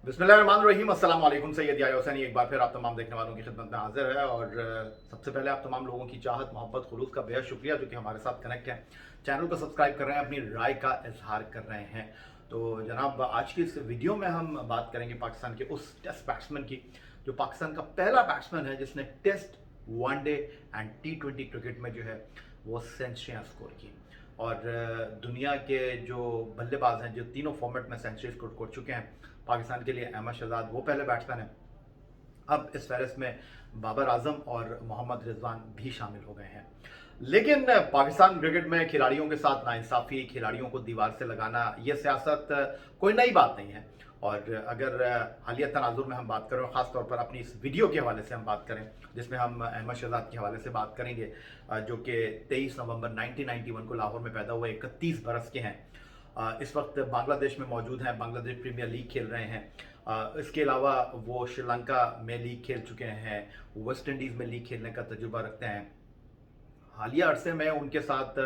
बिस्मिल्लाहिर्रहमानिर्रहीम, अस्सलाम वालेकुम। सैयद याह्या हुसैनी एक बार फिर आप तमाम देखने वालों की खिदमत में हाजिर है। और सबसे पहले आप तमाम लोगों की चाहत, मोहब्बत, खुलूस का बेहद शुक्रिया जो कि हमारे साथ कनेक्ट हैं, चैनल को सब्सक्राइब कर रहे हैं, अपनी राय का इजहार कर रहे हैं। तो जनाब, आज की इस वीडियो में हम बात करेंगे पाकिस्तान के उस टेस्ट बैट्समैन की जो पाकिस्तान का पहला बैट्समैन है जिसने test, one day and T20 cricket में जो है वो सेंचुरियाँ स्कोर की। और दुनिया के जो बल्लेबाज हैं जो तीनों फॉर्मेट में सेंचुरी स्कोर कर चुके हैं, पाकिस्तान के लिए अहमद शहजाद वो पहले बैट्समैन हैं। अब इस फहरिस्त में बाबर आजम और मोहम्मद रिजवान भी शामिल हो गए हैं। लेकिन पाकिस्तान क्रिकेट में खिलाड़ियों के साथ नाइंसाफ़ी, खिलाड़ियों को दीवार से लगाना, ये सियासत कोई नई बात नहीं है। और अगर हालिया तनाजुर में हम बात करें, ख़ास तौर पर अपनी इस वीडियो के हवाले से हम बात करें जिसमें हम अहमद शहजाद के हवाले से बात करेंगे, जो कि 23 नवंबर 1991 को लाहौर में पैदा हुए 31 बरस के हैं। इस वक्त बांग्लादेश में मौजूद हैं, बांग्लादेश प्रीमियर लीग खेल रहे हैं। इसके अलावा वो श्रीलंका में लीग खेल चुके हैं, वेस्ट इंडीज़ में लीग खेलने का तजुर्बा रखते हैं। हालिया अरसे में उनके साथ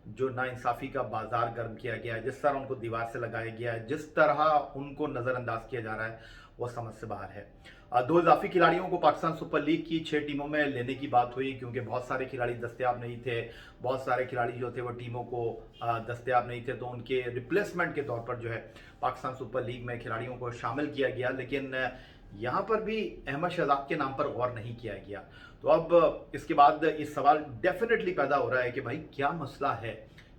जो नाइंसाफ़ी का बाजार गर्म किया गया है, जिस तरह उनको दीवार से लगाया गया है, जिस तरह उनको नज़रअंदाज किया जा रहा है, वो समझ से बाहर है। दो इजाफी खिलाड़ियों को पाकिस्तान सुपर लीग की 6 टीमों में लेने की बात हुई क्योंकि बहुत सारे खिलाड़ी दस्तयाब नहीं थे। बहुत सारे खिलाड़ी जो थे वो टीमों को दस्तयाब नहीं थे, तो उनके रिप्लेसमेंट के तौर पर जो है पाकिस्तान सुपर लीग में खिलाड़ियों को शामिल किया गया। लेकिन यहाँ पर भी अहमद शहजाद के नाम पर गौर नहीं किया गया। तो अब इसके बाद ये सवाल डेफिनेटली पैदा हो रहा है कि भाई क्या मसला है,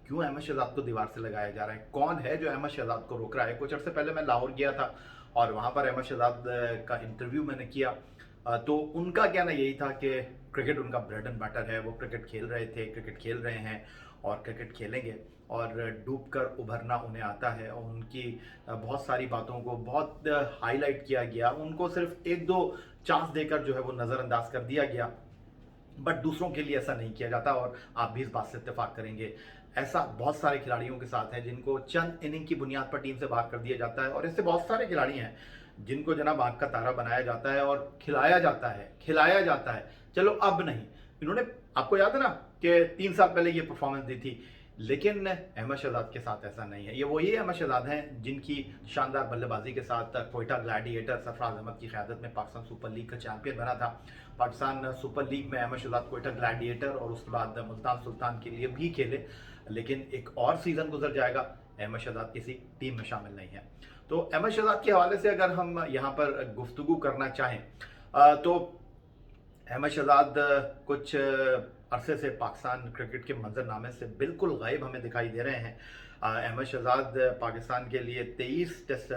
क्यों अहमद शहजाद को दीवार से लगाया जा रहा है, कौन है जो अहमद शहजाद को रोक रहा है। कुछ अर्से पहले मैं लाहौर गया था और वहाँ पर अहमद शहजाद का इंटरव्यू मैंने किया। तो उनका कहना यही था कि क्रिकेट उनका ब्रेड एंड बटर है, वो क्रिकेट खेल रहे थे, क्रिकेट खेल रहे हैं और क्रिकेट खेलेंगे और डूब कर उभरना उन्हें आता है। और उनकी बहुत सारी बातों को बहुत हाईलाइट किया गया, उनको सिर्फ एक दो चांस देकर जो है वो नज़रअंदाज कर दिया गया। बट दूसरों के लिए ऐसा नहीं किया जाता और आप भी इस बात से इत्तेफाक करेंगे। ऐसा बहुत सारे खिलाड़ियों के साथ है जिनको चंद इनिंग की बुनियाद पर टीम से बाहर कर दिया जाता है। और ऐसे बहुत सारे खिलाड़ी हैं जिनको जनाब आंख का तारा बनाया जाता है और खिलाया जाता है। चलो अब नहीं, इन्होंने, आपको याद है ना कि 3 साल पहले ये परफॉर्मेंस दी थी, लेकिन अहमद शहजाद के साथ ऐसा नहीं है। ये वही अहमद शहजाद हैं जिनकी शानदार बल्लेबाजी के साथ कोयटा ग्लैडिएटर सरफराज अहमद की क़यादत में पाकिस्तान सुपर लीग का चैंपियन बना था। पाकिस्तान सुपर लीग में अहमद शहजाद कोयटा ग्लैडिएटर और उसके बाद मुल्तान सुल्तान के लिए भी खेले। लेकिन एक और सीज़न गुजर जाएगा, अहमद शहजाद किसी टीम में शामिल नहीं है। तो अहमद शहजाद के हवाले से अगर हम यहाँ पर गुफ्तगू करना चाहें तो अहमद शहजाद कुछ अरसे से पाकिस्तान क्रिकेट के मंजरनामे से बिल्कुल गायब हमें दिखाई दे रहे हैं। अहमद शहजाद पाकिस्तान के लिए 23 टेस्ट,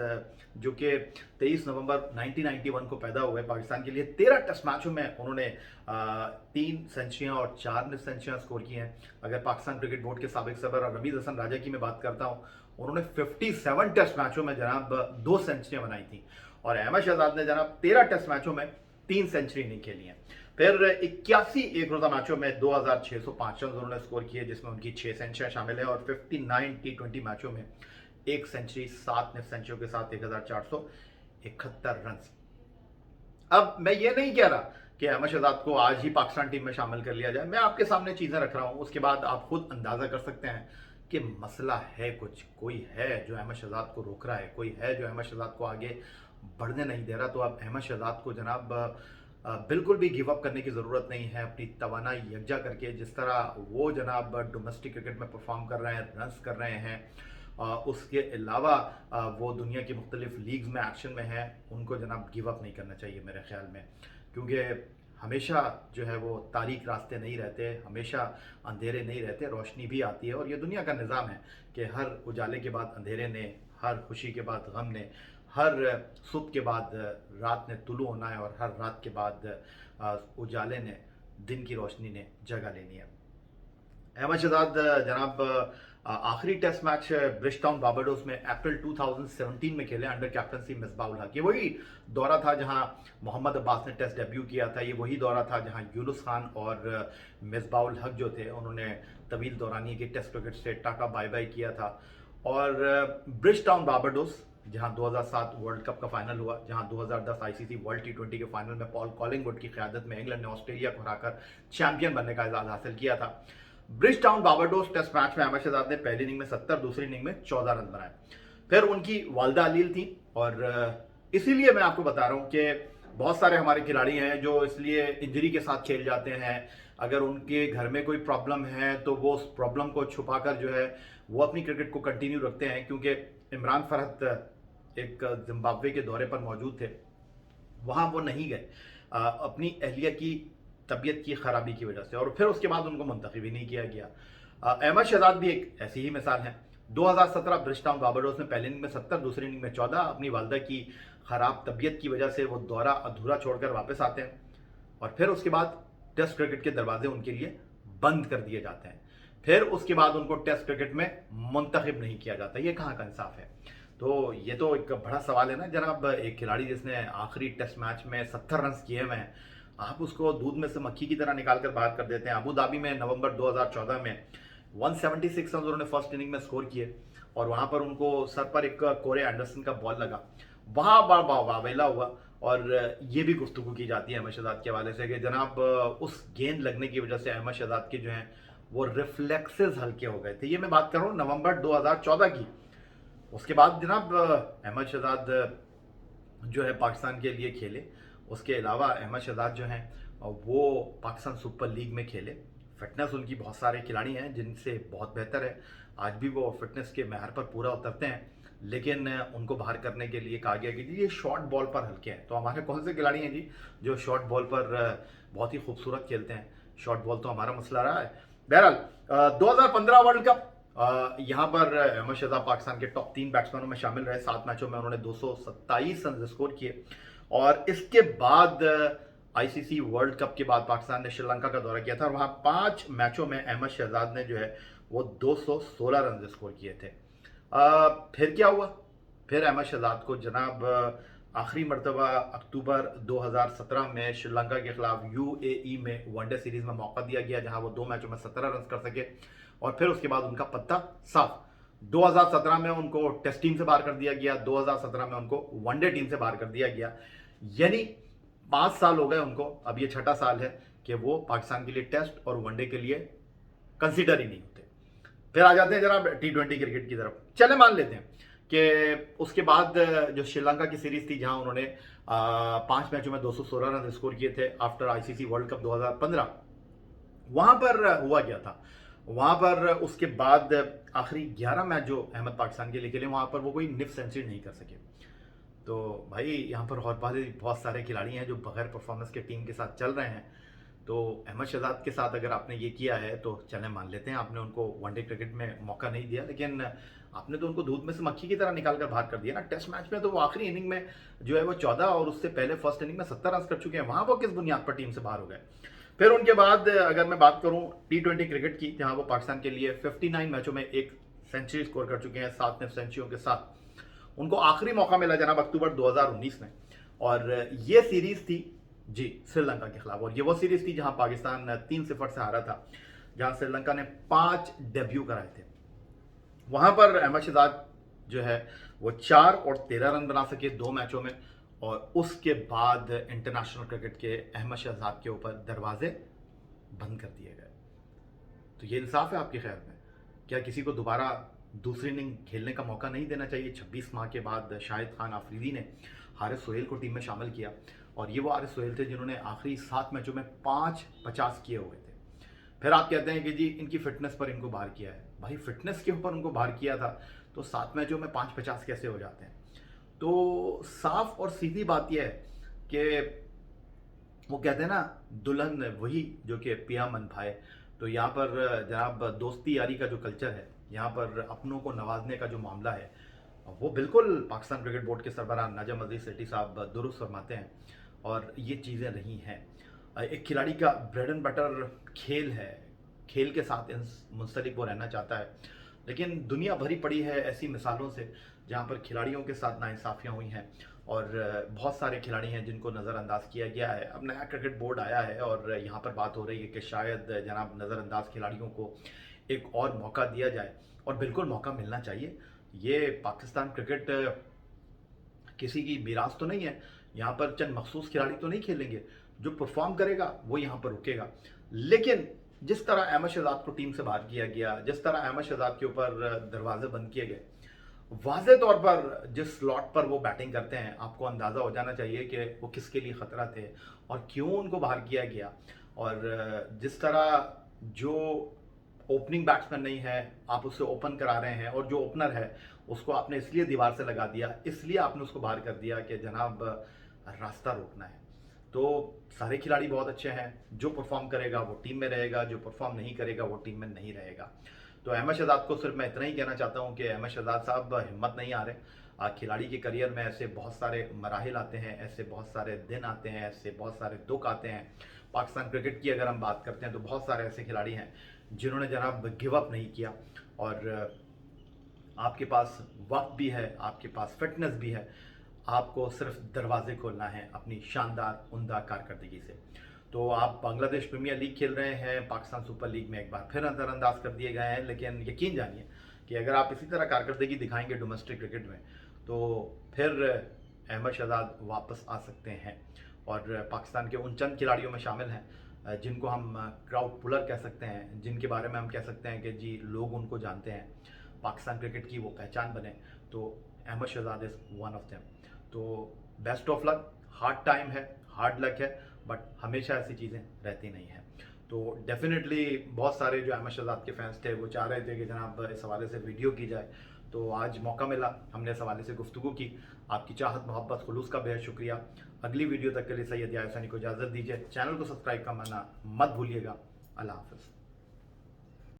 जो कि 23 नवंबर 1991 को पैदा हुए, पाकिस्तान के लिए 13 टेस्ट मैचों में उन्होंने 3 सेंचुरियाँ और 4 सेंचुरियाँ स्कोर की हैं। अगर पाकिस्तान क्रिकेट बोर्ड के साबिक सदर रमीज़ हसन राजा की मैं बात करता हूँ, उन्होंने 57 टेस्ट मैचों में जनाब 2 सेंचुरियाँ बनाई थी। और अहमद शहजाद ने जनाब 13 टेस्ट मैचों में 3 सेंचुरी नहीं खेली हैं। फिर 81 एक रोज़ा मैचों में 2605 रन उन्होंने स्कोर किए, जिसमें उनकी 6 सेंचुरियाँ शामिल है। और 59 T20 मैचों में 1 सेंचुरी, 7 निफ सेंचुरियों के साथ 1471 रन। अब मैं ये नहीं कह रहा कि अहमद शहजाद को आज ही पाकिस्तान टीम में शामिल कर लिया जाए, मैं आपके सामने चीज़ें रख रहा हूँ, उसके बाद आप खुद अंदाज़ा कर सकते हैं कि मसला है कुछ, कोई है जो अहमद शहजाद को रोक रहा है, कोई है जो अहमद शहजाद को आगे बढ़ने नहीं दे रहा। तो अब अहमद शहजाद को जनाब बिल्कुल भी गिव अप करने की ज़रूरत नहीं है। अपनी तवानाई यकजा करके जिस तरह वो जनाब डोमेस्टिक क्रिकेट में परफॉर्म कर रहे हैं, रन्स कर रहे हैं, उसके अलावा वो दुनिया की मुख्तलिफ लीग्स में एक्शन में है, उनको जनाब गिव अप नहीं करना चाहिए मेरे ख्याल में। क्योंकि हमेशा जो है वो तारीक रास्ते नहीं रहते, हमेशा अंधेरे नहीं रहते, रोशनी भी आती है। और ये दुनिया का निज़ाम है कि हर उजाले के बाद अंधेरे ने, हर खुशी के बाद गम ने, हर सुबह के बाद रात ने तुलू होना है और हर रात के बाद उजाले ने, दिन की रोशनी ने जगह लेनी है। अहमद शहजाद जनाब आखिरी टेस्ट मैच ब्रिजटाउन बारबाडोस में अप्रैल 2017 में खेले अंडर कैप्टनसी मिसबाह उल हक। ये वही दौरा था जहां मोहम्मद अब्बास ने टेस्ट डेब्यू किया था। ये वही दौरा था जहां यूनुस खान और मिसबाह उल हक जो थे उन्होंने तवील दौरानी के टेस्ट क्रिकेट से टाटा बाय बाय किया था। और ब्रिजटाउन बारबाडोस जहां 2007 वर्ल्ड कप का फाइनल हुआ, जहां 2010 ICC वर्ल्ड T20 के फाइनल में पॉल कॉलिंगवुड की क़यादत में इंग्लैंड ने ऑस्ट्रेलिया को हराकर चैंपियन बनने का एजाज़ हासिल किया था। ब्रिजटाउन बारबाडोस टेस्ट मैच में अहमद शहजाद ने पहली इनिंग में 70, दूसरी इनिंग में 14 रन बनाए। फिर उनकी वालदा अलील थी और इसीलिए मैं आपको बता रहा हूँ कि बहुत सारे हमारे खिलाड़ी हैं जो इसलिए इंजरी के साथ खेल जाते हैं। अगर उनके घर में कोई प्रॉब्लम है तो वो उस प्रॉब्लम को छुपाकर जो है वो अपनी क्रिकेट को कंटिन्यू रखते हैं, क्योंकि इमरान फरहत एक जिम्बाब्वे के दौरे पर मौजूद थे, वहाँ वो नहीं गए अपनी अहलिया की तबीयत की खराबी की वजह से, और फिर उसके बाद उनको मुंतखब ही नहीं किया गया। अहमद शहजाद भी एक ऐसी ही मिसाल है। 2017 ब्रिजटाउन बारबाडोस में पहले इनिंग में 70, दूसरी इनिंग में 14 अपनी वालदा की खराब तबीयत की वजह से वो दौरा अधूरा छोड़कर वापस आते हैं, और फिर उसके बाद टेस्ट क्रिकेट के दरवाजे उनके लिए बंद कर दिए जाते हैं। फिर उसके बाद उनको टेस्ट क्रिकेट में मुंतखब नहीं किया जाता। ये कहाँ का इंसाफ है? तो ये तो एक बड़ा सवाल है ना जनाब। एक खिलाड़ी जिसने आखिरी टेस्ट मैच में 70 रन किए हुए हैं, आप उसको दूध में से मक्खी की तरह निकाल कर बाहर कर देते हैं। अबू धाबी में नवंबर 2014 में 176 रन उन्होंने फर्स्ट इनिंग में स्कोर किए, और वहां पर उनको सर पर एक कोरे एंडरसन का बॉल लगा, वहां वावेला हुआ, और ये भी गुफ्तगू की जाती है अहमद शहजाद के हवाले से कि जनाब उस गेंद लगने की वजह से अहमद शहजाद के जो हैं वो रिफ्लेक्सेस हल्के हो गए थे। ये मैं बात कर रहा हूँ नवंबर 2014 की। उसके बाद जनाब अहमद शहजाद जो है पाकिस्तान के लिए खेले। उसके अलावा अहमद शहजाद जो हैं वो पाकिस्तान सुपर लीग में खेले। फिटनेस उनकी बहुत सारे खिलाड़ी हैं जिनसे बहुत बेहतर है, आज भी वो फिटनेस के मैार पर पूरा उतरते हैं, लेकिन उनको बाहर करने के लिए कहा गया कि जी ये शॉर्ट बॉल पर हल्के हैं। तो हमारे कौन से खिलाड़ी हैं जी जो शॉर्ट बॉल पर बहुत ही खूबसूरत खेलते हैं? शॉर्ट बॉल तो हमारा मसला रहा है। बहरहाल 2015 वर्ल्ड कप, यहाँ पर अहमद शहजाद पाकिस्तान के टॉप 3 बैट्समैनों में शामिल रहे। 7 मैचों में उन्होंने 227 रन स्कोर किए, और इसके बाद आईसीसी वर्ल्ड कप के बाद पाकिस्तान ने श्रीलंका का दौरा किया था, और वहाँ 5 मैचों में अहमद शहजाद ने जो है वो 216 रन स्कोर किए थे। फिर क्या हुआ? फिर अहमद शहजाद को जनाब आखिरी मरतबा अक्टूबर 2017 में श्रीलंका के खिलाफ यूएई में वनडे सीरीज में मौका दिया गया, जहां वो 2 मैचों में 17 रन कर सके, और फिर उसके बाद उनका पत्ता साफ। 2017 में उनको टेस्ट टीम से बाहर कर दिया गया, 2017 में उनको वनडे टीम से बाहर कर दिया गया, यानी 5 साल हो गए उनको। अब ये 6ठा साल है कि वो पाकिस्तान के लिए टेस्ट और वनडे के लिए कंसिडर ही नहीं होते। फिर आ जाते हैं जनाब T20 क्रिकेट की तरफ। चले मान लेते हैं कि उसके बाद जो श्रीलंका की सीरीज थी जहां उन्होंने 5 मैचों में 216 रन स्कोर किए थे आफ्टर आईसीसी वर्ल्ड कप 2015, वहां पर हुआ क्या था? वहां पर उसके बाद आखिरी 11 मैच जो अहमद पाकिस्तान के लिए खेले, वहां पर वो कोई निफ सेंचुरी नहीं कर सके। तो भाई यहाँ पर और बहुत सारे खिलाड़ी हैं जो बगैर परफॉर्मेंस के टीम के साथ चल रहे हैं। तो अहमद शहजाद के साथ अगर आपने ये किया है तो चलें मान लेते हैं आपने उनको वनडे क्रिकेट में मौका नहीं दिया, लेकिन आपने तो उनको दूध में से मक्खी की तरह निकाल कर बाहर कर दिया ना। टेस्ट मैच में तो वो आखिरी इनिंग में जो है वो 14, और उससे पहले फर्स्ट इनिंग में 70 रन कर चुके हैं, वहां वो किस बुनियाद पर टीम से बाहर हो गए? फिर उनके बाद अगर मैं बात करूं T20 क्रिकेट की, जहां वो पाकिस्तान के लिए 59 मैचों में 1 सेंचुरी स्कोर कर चुके हैं 7 निफ सेंचुरियों के साथ। उनको आखिरी मौका मिला जनाब अक्टूबर 2019 में, और ये सीरीज थी जी श्रीलंका के खिलाफ, और ये वो सीरीज थी जहां पाकिस्तान 3-0 से हारा था, जहां श्रीलंका ने 5 डेब्यू कराए थे। वहां पर अहमद शहजाद जो है वो 4 और 13 रन बना सके 2 मैचों में, और उसके बाद इंटरनेशनल क्रिकेट के अहमद शहजाद के ऊपर दरवाजे बंद कर दिए गए। तो ये इंसाफ है आपके ख्याल में? क्या किसी को दोबारा दूसरी इनिंग खेलने का मौका नहीं देना चाहिए? 26 माह के बाद शाहिद खान आफरीदी ने हारिस सोहेल को टीम में शामिल किया, और ये वो हारिस सोहेल थे जिन्होंने आखिरी 7 मैचों में 5 50 किए हुए थे। फिर आप कहते हैं कि जी इनकी फिटनेस पर इनको बाहर किया है। भाई फिटनेस के ऊपर उनको बाहर किया था तो 7 मैचों में 5 50 कैसे हो जाते हैं? तो साफ और सीधी बात यह है कि वो कहते हैं ना दुल्हन वही जो कि पिया मन भाए। तो यहाँ पर जनाब दोस्ती यारी का जो कल्चर है, यहाँ पर अपनों को नवाजने का जो मामला है, वो बिल्कुल पाकिस्तान क्रिकेट बोर्ड के सरबराह नजम अजीज सेठी साहब दुरुस्त फरमाते हैं, और ये चीज़ें रही हैं। एक खिलाड़ी का ब्रेड एंड बटर खेल है, खेल के साथ मुंसलिक वो रहना चाहता है, लेकिन दुनिया भरी पड़ी है ऐसी मिसालों से जहाँ पर खिलाड़ियों के साथ नाइंसाफ़ियाँ हुई हैं, और बहुत सारे खिलाड़ी हैं जिनको नज़रअंदाज किया गया है। अब नया क्रिकेट बोर्ड आया है और यहाँ पर बात हो रही है कि शायद जनाब नज़रअंदाज खिलाड़ियों को एक और मौका दिया जाए, और बिल्कुल मौका मिलना चाहिए। ये पाकिस्तान क्रिकेट किसी की मीरास तो नहीं है, यहाँ पर चंद मखसूस खिलाड़ी तो नहीं खेलेंगे, जो परफॉर्म करेगा वो यहाँ पर रुकेगा। लेकिन जिस तरह अहमद शहजाद को टीम से बाहर किया गया, जिस तरह अहमद शहजाद के ऊपर दरवाजे बंद किए गए, वाज़े तौर पर जिस स्लॉट पर वो बैटिंग करते हैं आपको अंदाज़ा हो जाना चाहिए कि वो किसके लिए ख़तरा थे और क्यों उनको बाहर किया गया। और जिस तरह जो ओपनिंग बैट्समैन नहीं है आप उसे ओपन करा रहे हैं, और जो ओपनर है उसको आपने इसलिए दीवार से लगा दिया, इसलिए आपने उसको बाहर कर दिया कि जनाब रास्ता रोकना है। तो सारे खिलाड़ी बहुत अच्छे हैं, जो परफॉर्म करेगा वो टीम में रहेगा, जो परफॉर्म नहीं करेगा वो टीम में नहीं रहेगा। तो अहमद शहजाद को सिर्फ मैं इतना ही कहना चाहता हूँ कि अहमद शहजाद साहब हिम्मत नहीं आ रहे। खिलाड़ी के करियर में ऐसे बहुत सारे मराहिल आते हैं, ऐसे बहुत सारे दिन आते हैं, ऐसे बहुत सारे दुख आते हैं। पाकिस्तान क्रिकेट की अगर हम बात करते हैं तो बहुत सारे ऐसे खिलाड़ी हैं जिन्होंने जनाब गिव अप नहीं किया। और आपके पास वक्त भी है, आपके पास फिटनेस भी है, आपको सिर्फ दरवाजे खोलना है अपनी शानदार उम्दा कारकर्दगी से। तो आप बांग्लादेश प्रीमियर लीग खेल रहे हैं, पाकिस्तान सुपर लीग में एक बार फिर नज़रअंदाज कर दिए गए हैं, लेकिन यकीन जानिए कि अगर आप इसी तरह कारकर्दगी दिखाएंगे डोमेस्टिक क्रिकेट में तो फिर अहमद शहजाद वापस आ सकते हैं। और पाकिस्तान के उन चंद खिलाड़ियों में शामिल हैं जिनको हम क्राउड पुलर कह सकते हैं, जिनके बारे में हम कह सकते हैं कि जी लोग उनको जानते हैं, पाकिस्तान क्रिकेट की वो पहचान बने, तो Ahmad Shahzad is one of them. तो best of luck. Hard time है, हार्ड लक है, बट हमेशा ऐसी चीज़ें रहती नहीं हैं। तो डेफिनेटली बहुत सारे जो अहमद शहजाद के फैंस थे वो चाह रहे थे कि जनाब इस हवाले से वीडियो की जाए, तो आज मौका मिला, हमने इस हवाले से गुफ्तगू की। आपकी चाहत मोहब्बत खुलूस का बेहद शुक्रिया। अगली वीडियो तक के लिए सैयद याहिया हुसैनी को इजाज़त दीजिए। चैनल को सब्सक्राइब करना मत भूलिएगा। अल्लाह हाफ़िज़।